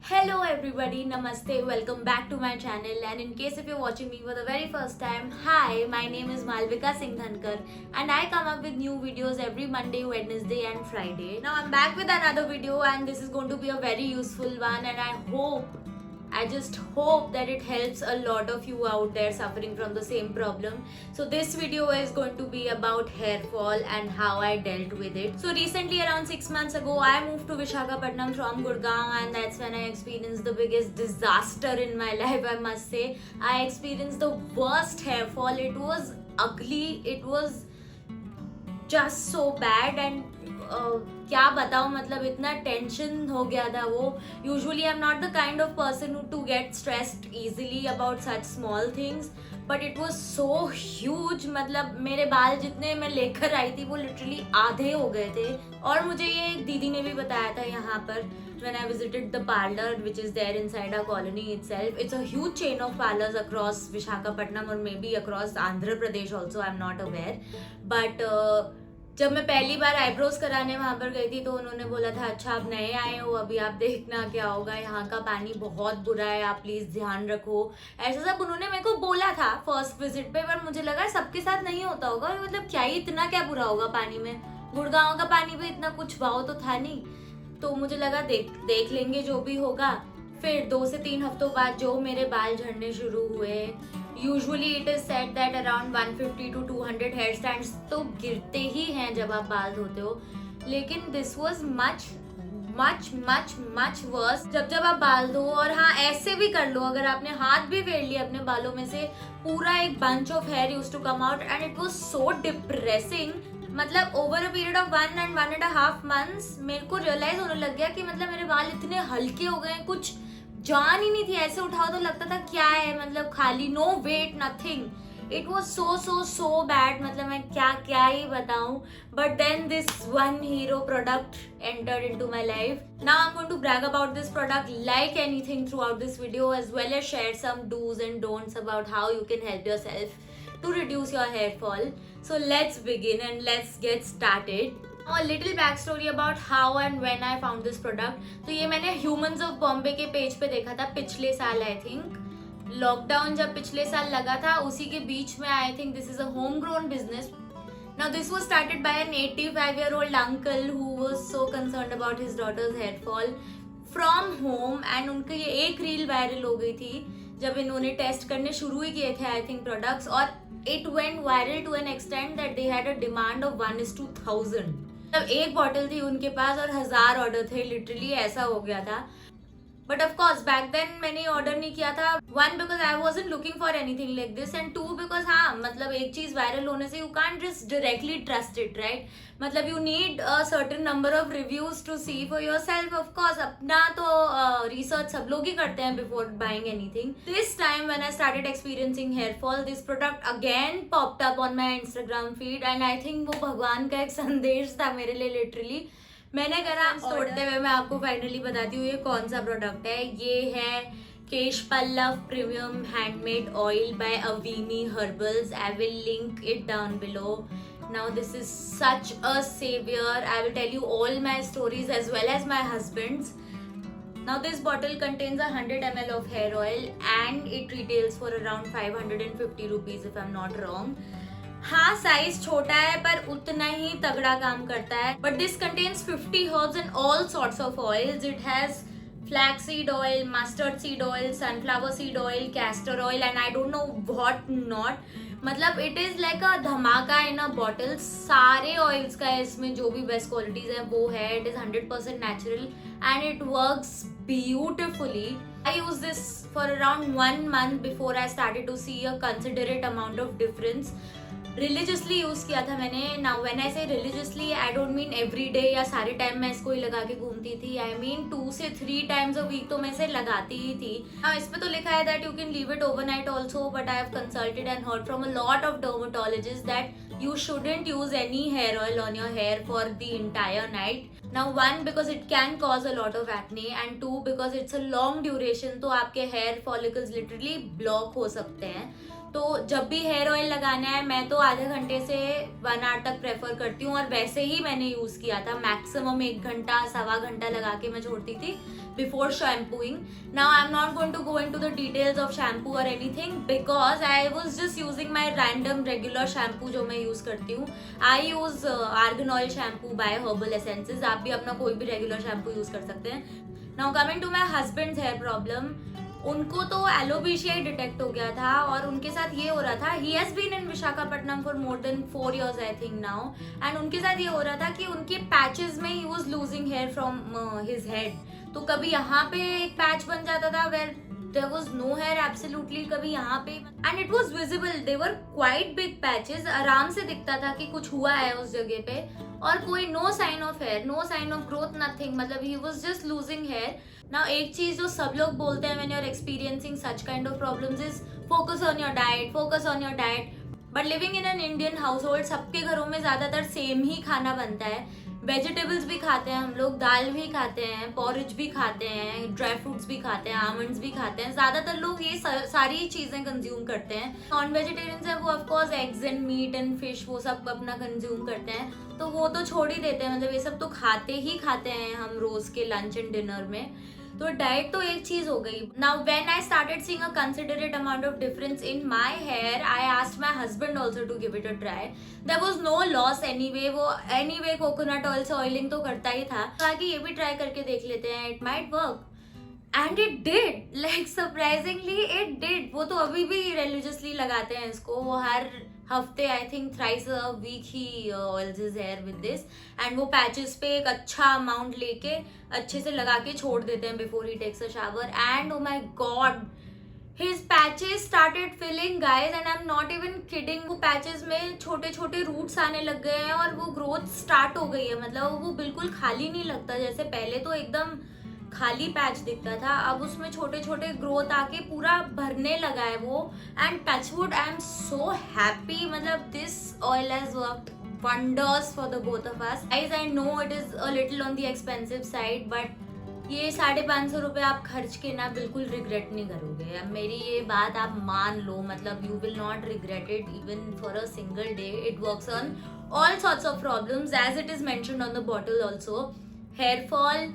Hello everybody, namaste, welcome back to my channel, and in case if you're watching me for the very first time, hi, my name is Malvika Singh Dhankar and I come up with new videos every Monday, Wednesday and Friday. Now I'm back with another video and this is going to be a very useful one, and I just hope that it helps a lot of you out there suffering from the same problem. So this video is going to be about hair fall and how I dealt with it. So recently, around 6 months ago, I moved to Visakhapatnam from Gurgaon, and that's when I experienced the biggest disaster in my life, I must say. I experienced the worst hair fall. It was ugly, it was just so bad, and क्या बताऊँ, मतलब इतना tension हो गया था वो. Usually I am not the kind of person to get stressed easily about such small things, but it was so huge. मतलब मेरे बाल जितने मैं लेकर आई थी वो लिटरली आधे हो गए थे. और मुझे ये दीदी ने भी बताया था यहाँ पर when I visited the parlor which is there inside our colony itself. It's a huge chain of parlors across Visakhapatnam or maybe across Andhra Pradesh also, I'm not aware. But जब मैं पहली बार आईब्रोज कराने वहाँ पर गई थी तो उन्होंने बोला था, अच्छा आप नए आए हो, अभी आप देखना क्या होगा, यहाँ का पानी बहुत बुरा है, आप प्लीज ध्यान रखो. ऐसा सब उन्होंने मेरे को बोला था फर्स्ट विजिट पे, पर मुझे लगा सबके साथ नहीं होता होगा. मतलब क्या ही इतना क्या बुरा होगा पानी में, गुड़गांव का पानी भी इतना कुछ भाव तो था नहीं. तो मुझे लगा देख लेंगे जो भी होगा. फिर 2 से 3 हफ्तों बाद जो मेरे बाल झड़ने शुरू हुए. Usually it is said that around 150 to 200 hair strands तो गिरते ही हैं जब आप बाल धोते हो, लेकिन this was much much much much worse जब आप बाल धो. और हाँ, ऐसे भी कर लो, अगर आपने हाथ भी फेर लिया अपने बालों में से, पूरा एक bunch of hair used to come out and it was so depressing. मतलब over a period of 1.5 months मेरे को रियलाइज होने लग गया कि मतलब मेरे बाल इतने हल्के हो गए, कुछ जान ही नहीं थी. ऐसे उठाओ तो लगता था क्या है, मतलब खाली, no weight, nothing. It was so bad. मतलब मैं क्या ही बताऊं. But then this one hero product entered into my life. Now I'm going to brag about this product like anything throughout this video, as well as share some do's and don'ts about how you can help yourself to reduce your hair fall. So let's begin and let's get started. Now a little backstory about how and when I found this product. तो ये मैंने Humans of Bombay के page पे देखा था पिछले साल, I think lockdown जब पिछले साल लगा था उसी के बीच में. I think this is a home grown business. Now this was started by an 85-year-old uncle who was so concerned about his daughter's hair fall from home, and उनकी ये एक रील वायरल हो गई थी जब इन्होंने टेस्ट करने शुरू ही किए थे आई थिंक प्रोडक्ट्स, और it went viral to an extent that they had a demand of 1:1000. मतलब एक बॉटल थी उनके पास और 1000 ऑर्डर थे, लिटरली ऐसा हो गया था. But of course back then मैंने ऑर्डर नहीं किया था. 1 because I wasn't looking for anything like this, and 2 because हाँ, मतलब एक चीज वायरल होने से you can't just directly trust it, right. मतलब you need a certain number of reviews to see for yourself. Of course अपना तो research सब लोग ही करते हैं before buying anything. This time when I started experiencing hair fall, this product again popped up on my Instagram feed, and I think वो भगवान का एक संदेश था मेरे लिए. लिटरली मैंने करा तोड़ते हुए मैं आपको फाइनली बताती हूँ ये कौन सा प्रोडक्ट है. ये है Kesh Pallav premium handmade oil by Avimee herbals. I will link it down below. Now this is such a saviour. I will tell you all my stories as well as my husband's. Now this bottle contains 100 ml of hair oil and it retails for around 550 rupees if I'm not wrong. हाँ, size छोटा है पर उतना ही तगड़ा काम करता है. But this contains 50 herbs and all sorts of oils. It has flaxseed oil, mustard seed oil, sunflower seed oil, castor oil and I don't know what not. मतलब इट इज लाइक अ धमाका इन अ बॉटल. सारे oils का इसमें जो भी best qualities है वो है. It is 100% natural and it works beautifully. I used this for around 1 month before I started to see a considerate amount of difference. Religiously use किया था मैंने. नाउ व्हेन आई से religiously, I don't mean every day या सारे time मैं इसको ही लगा के घूमती थी. आई मीन 2 से 3 times a week तो मैं इसे लगाती ही थी. नाउ इसमें तो लिखा है that you can leave it overnight also, but I have consulted and heard from a lot of dermatologist that you shouldn't use any hair oil on your hair for the entire night. Now 1 because it can cause a lot of acne and 2 because it's a long duration, तो आपके hair follicles literally block हो सकते हैं. तो जब भी hair oil लगाना है मैं तो आधे घंटे से 1 hour तक प्रेफर करती हूँ, और वैसे ही मैंने यूज किया था. मैक्सिमम 1 घंटा 1.25 घंटा लगा के मैं छोड़ती थी, before shampooing. Now I'm not going to go into the details of shampoo or anything because I was just using my random regular shampoo जो मैं use करती हूँ. I use argan oil shampoo by Herbal Essences. आप भी अपना कोई भी regular shampoo use कर सकते हैं. Now coming to my husband's hair problem. उनको तो एलोपेशिया डिटेक्ट हो गया था और उनके साथ ये हो रहा था. He has been in Visakhapatnam for more than 4 years I think now. And उनके साथ ये हो रहा था कि उनके पैचेस में he was losing hair from his head. तो कभी यहाँ पे एक पैच बन जाता था where there was no hair absolutely, कभी यहाँ पे, and it was visible, they were quite big patches. आराम से दिखता था कि कुछ हुआ है उस जगह पे और कोई no sign of hair, no sign of growth, nothing. मतलब he was just losing hair. Now एक चीज जो सब लोग बोलते हैं when you're experiencing such kind of problems is focus on your diet, focus on your diet. But living in an Indian household सबके घरों में ज्यादातर सेम ही खाना बनता है. वेजिटेबल्स भी खाते हैं हम लोग, दाल भी खाते हैं, पॉरेज भी खाते हैं, ड्राई फ्रूट्स भी खाते हैं, आमंड्स भी खाते हैं. ज्यादातर लोग ये सारी चीजें कंज्यूम करते हैं. नॉन वेजिटेरियंस है वो of course eggs and meat and fish वो सब अपना कंज्यूम करते हैं, तो वो तो छोड़ ही देते हैं. मतलब ये सब तो खाते ही खाते हैं हम रोज के लंच एंड डिनर में. तो डाइट तो एक चीज हो गई. Now when I started seeing a considerate amount of difference in my hair, I asked my husband also to give it a try. There was no loss anyway. वो anyway coconut oil से oiling तो करता ही था, ताकि ये भी try करके देख लेते हैं, it might work. And it did, like surprisingly it did. वो तो अभी भी रिलीजियसली लगाते हैं इसको. वो हर हफ्ते I think thrice a week he oils his hair with this. And वो पैचेस पे एक अच्छा अमाउंट लेके अच्छे से लगा के छोड़ देते हैं before he takes a shower. And oh my god, his patches started filling guys, and I'm not even kidding. वो पैचेस में छोटे छोटे रूट्स आने लग गए हैं और वो ग्रोथ स्टार्ट हो गई है. मतलब वो बिल्कुल खाली नहीं लगता. जैसे पहले तो एकदम खाली पैच दिखता था, अब उसमें छोटे छोटे ग्रोथ आके पूरा भरने लगा है वो. And touchwood, I am so happy. मतलब this oil has worked wonders for the both of us. Guys, I know it is a little on the expensive side, but ये 550 रुपए आप खर्च के ना बिल्कुल रिग्रेट नहीं करोगे. अब मेरी ये बात आप मान लो. मतलब you will not regret it even for a single day. It works on all sorts of problems as it is mentioned on the bottle also. Hair fall,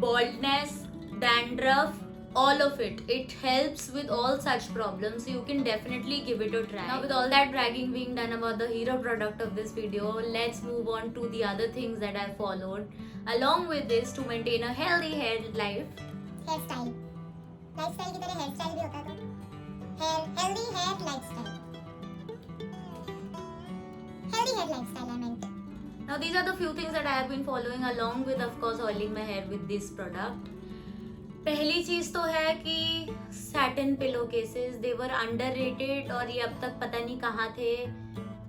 baldness, dandruff, all of it. It helps with all such problems, so you can definitely give it a try. Now with all that bragging being done about the hero product of this video, let's move on to the other things that I followed along with this to maintain a healthy hair life. Hairstyle, lifestyle की तरह hairstyle भी होता है. तो healthy hair lifestyle, healthy hair lifestyle I meant. Now these are the few things that I have been following along with of course oiling my hair with this product. पहली चीज तो है कि सैटिन पिलो केसेस, दे वर underrated और ये अब तक पता नहीं कहाँ थे,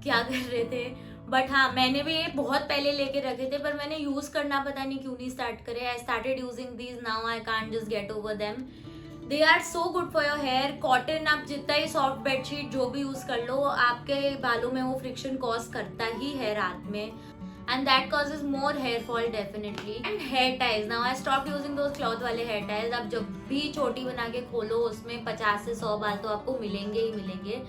क्या कर रहे थे. बट हाँ, मैंने भी ये बहुत पहले लेके रखे थे पर मैंने यूज करना पता नहीं क्यों नहीं स्टार्ट करे. I started using these, now I can't just get over them. They are so good for your hair. Cotton, आप जितना ही सॉफ्ट बेडशीट जो भी यूज कर लो, आपके बालों में वो फ्रिक्शन कॉज करता ही है रात में. And that causes more hair fall definitely. And hair ties. Now I stopped using those cloth वाले hair ties. अब जब भी छोटी बना के खोलो उसमें 50 से 100 बाल तो आपको मिलेंगे ही मिलेंगे.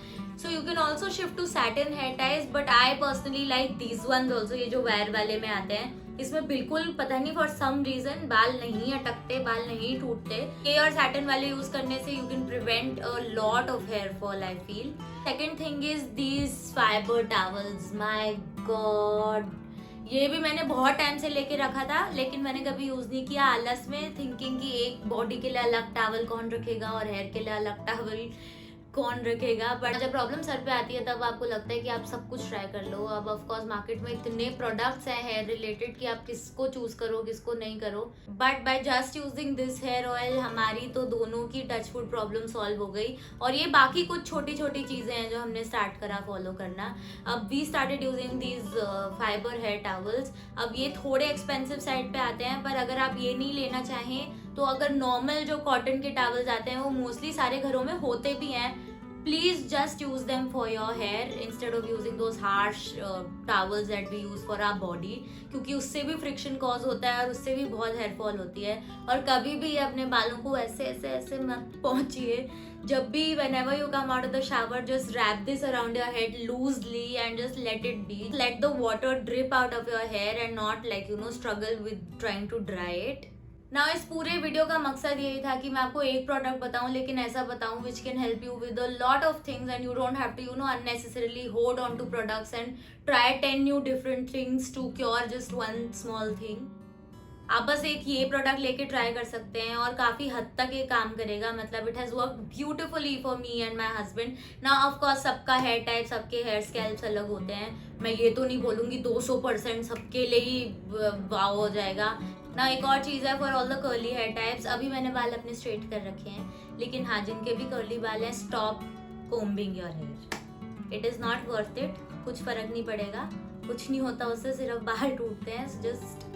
So you can also shift to satin hair ties, but I personally like these ones also. ये जो वायर वाले में आते हैं, इसमें बिल्कुल पता नहीं for some reason बाल नहीं अटकते, बाल नहीं टूटते. ये और satin वाले यूज करने से you can prevent a lot of hair fall, I feel. Second thing is these fiber towels. My God. ये भी मैंने बहुत टाइम से लेके रखा था लेकिन मैंने कभी यूज नहीं किया, आलस में, थिंकिंग कि एक बॉडी के लिए अलग टॉवल कौन रखेगा और हेयर के लिए अलग टॉवल कौन रखेगा. बट जब प्रॉब्लम सर पे आती है तब आपको लगता है कि आप सब कुछ ट्राई कर लो. अब ऑफ कोर्स मार्केट में इतने प्रोडक्ट्स हैं हेयर रिलेटेड कि आप किसको चूज करो किसको नहीं करो. But by just using this hair oil हमारी तो दोनों की टच फुट प्रॉब्लम सॉल्व हो गई. और ये बाकी कुछ छोटी छोटी चीजें हैं जो हमने स्टार्ट करा फॉलो करना. अब we started using these fibre hair towels. अब ये थोड़े एक्सपेंसिव साइड पे आते हैं पर अगर आप ये नहीं लेना चाहें तो अगर नॉर्मल जो कॉटन के टॉवल्स आते हैं वो मोस्टली सारे घरों में होते भी हैं. Please just use them for your hair instead of using those harsh towels that we use for our body, क्योंकि उससे भी फ्रिक्शन कॉज होता है और उससे भी बहुत हेयर फॉल होती है. और कभी भी अपने बालों को ऐसे ऐसे ऐसे मत पहुंचिए. जब भी whenever you come out of the shower, just wrap this around your head loosely and just let it be. Let the water drip out of your hair and not struggle with trying to dry it. ना इस पूरे video का मकसद यही था कि मैं आपको एक प्रोडक्ट बताऊं, लेकिन ऐसा बताऊं which can help you with a lot of things and you don't have to unnecessarily hold on to products and try 10 new different things to cure just one small thing. आप बस एक ये product लेके try कर सकते हैं और काफ़ी हद तक ये काम करेगा। मतलब it has work beautifully for me and my husband. ना ऑफकोर्स सबका हेयर टाइप, सबके हेयर स्कैल्प्स अलग होते हैं। मैं ये तो नहीं बोलूँगी 200% सबके लिए ही वाव हो जाएगा ना। एक और चीज़ है for all the curly hair types. अभी मैंने बाल अपने स्ट्रेट कर रखे हैं, लेकिन हाँ जिनके भी कर्ली बाल हैं, stop combing your hair. It is not worth it. कुछ फ़र्क नहीं पड़ेगा, कुछ नहीं होता उससे, सिर्फ बाल टूटते हैं। जस्ट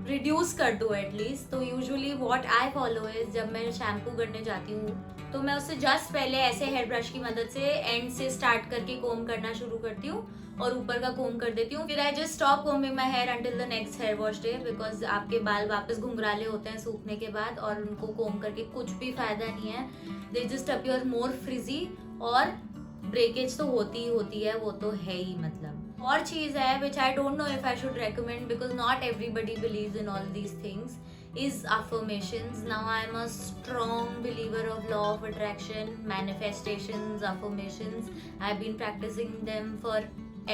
रिड्यूस कर दो एटलीस्ट। तो usually what I follow is, जब मैं शैम्पू करने जाती हूँ तो मैं उससे जस्ट पहले ऐसे हेयर ब्रश की मदद से एंड से स्टार्ट करके कोम करना शुरू करती हूँ और ऊपर का कोम कर देती हूँ। फिर I just stop combing my hair until the next hair wash day, because आपके बाल वापस घुंघराले होते हैं सूखने के बाद और उनको कोम करके कुछ भी फायदा नहीं है। दे जस्ट अपीयर मोर फ्रिजी और ब्रेकेज तो होती ही होती है, वो तो है ही। मतलब और चीज़ है which I don't know if I should recommend because not everybody believes in all these things is affirmations. Now I am a strong believer of law of attraction, manifestations, affirmations. I've been practicing them for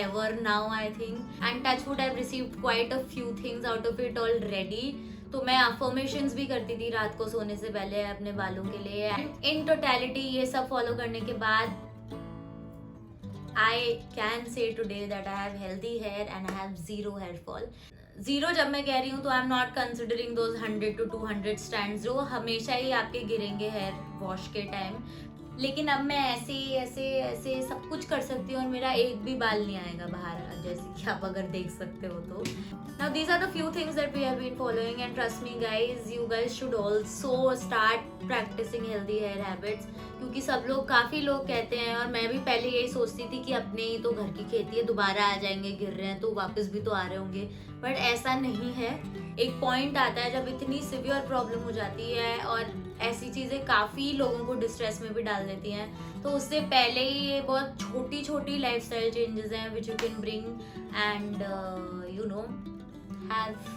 ever now, I think, and touch wood, I've received quite a few things out of it already. तो मैं affirmations भी करती थी रात को सोने से पहले अपने बालों के लिए। इन टोटलिटी ये सब फॉलो करने के बाद I can say today that I have healthy hair and I have zero hair fall. Zero जब मैं कह रही हूँ तो आई am not considering those 100 to 200 stands जो हमेशा ही आपके गिरेंगे हेयर वॉश के टाइम। लेकिन अब मैं ऐसे ऐसे सब कुछ कर सकती हूँ और मेरा एक भी बाल नहीं आएगा बाहर, जैसे कि आप अगर देख सकते हो तो। Now these are the few things that we have been following and trust me guys, you guys should also start practicing healthy hair habits, क्योंकि सब लोग, काफ़ी लोग कहते हैं और मैं भी पहले यही सोचती थी कि अपने ही तो घर की खेती है, दोबारा आ जाएंगे, गिर रहे हैं तो वापस भी तो आ रहे होंगे, बट ऐसा नहीं है। एक पॉइंट आता है जब इतनी सिवियर प्रॉब्लम हो जाती है और ऐसी चीज़ें काफ़ी लोगों को डिस्ट्रेस में भी डाल देती हैं, तो उससे पहले ही ये बहुत छोटी छोटी लाइफस्टाइल चेंजेस हैं which you can bring and you know have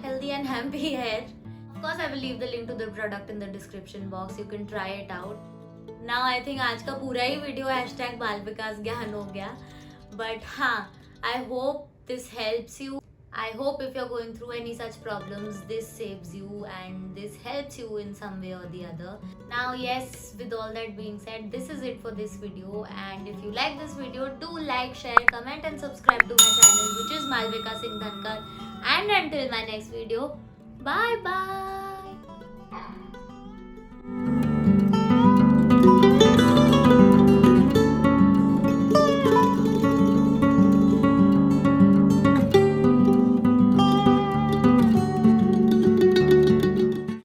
healthy and happy hair. Of course I will leave the link to the product in the description box, you can try it out. Now I think आज का पूरा ही video hashtag बाल विकास ज्ञान हो गया, but हाँ, I hope this helps you. I hope if you're going through any such problems, this saves you and this helps you in some way or the other. Now yes, with all that being said, this is it for this video, and if you like this video, do like, share, comment and subscribe to my channel, which is Malvika Singh Dhankar. And until my next video, bye bye.